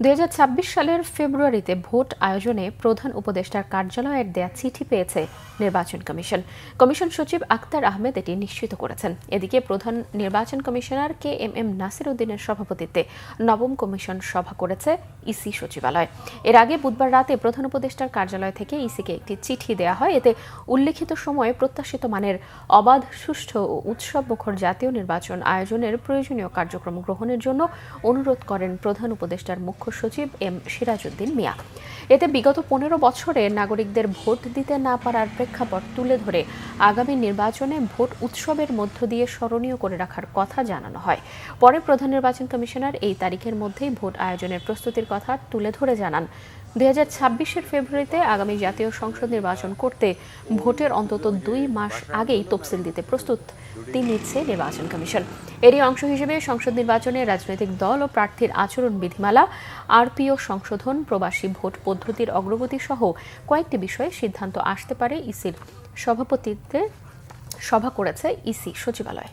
২০২৬ সালের ফেব্রুয়ারিতে ভোট আয়োজনে প্রধান উপদেষ্টার কার্যালয়ের দেয়া চিঠি পেয়েছে নির্বাচন কমিশন সচিব আক্তার আহমেদ এটি নিশ্চিত করেছেন। এদিকে প্রধান নির্বাচন কমিশনার KM নাসির উদ্দিনের সভাপতিত্বে নবম কমিশন সভা করেছে ইসি সচিবালয়। এর আগে বুধবার রাতে প্রধান উপদেষ্টার কার্যালয় থেকে ইসিকে একটি চিঠি দেয়া হয়। এতে উল্লেখিত সময়ে প্রত্যাশিত মানের অবাধ, সুষ্ঠু ও উৎসবমুখর জাতীয় নির্বাচন আয়োজনের প্রয়োজনীয় কার্যক্রম গ্রহণের জন্য অনুরোধ করেন প্রধান উপদেষ্টার মুখ্য সচিব সিরাজউদ্দিন মিয়া। এতে বিগত ১৫ বছরে নাগরিকদের ভোট দিতে না পারার প্রেক্ষাপট তুলে ধরে আগামী নির্বাচনে ভোট উৎসবের মধ্য দিয়ে স্মরণীয় করে রাখার কথা জানানো হয়। পরে প্রধান নির্বাচন কমিশনার এই তারিখের মধ্যেই ভোট আয়োজনের প্রস্তুতির কথা তুলে ধরে জানান, ২০২৬-এর ফেব্রুয়ারিতে আগামী জাতীয় সংসদ নির্বাচন করতে ভোটের অন্তত ২ মাস আগেই তফসিল দিতে প্রস্তুতি নিচ্ছে নির্বাচন কমিশন। এরই অংশ হিসেবে সংসদ নির্বাচনে রাজনৈতিক দল ও প্রার্থীর আচরণ বিধিমালা, RPO সংশোধন, প্রবাসী ভোট পদ্ধতির অগ্রগতি সহ কয়েকটি বিষয়ে সিদ্ধান্ত আসতে পারে। ইসির সভাপতিত্বে সভা করেছে ইসি সচিবালয়।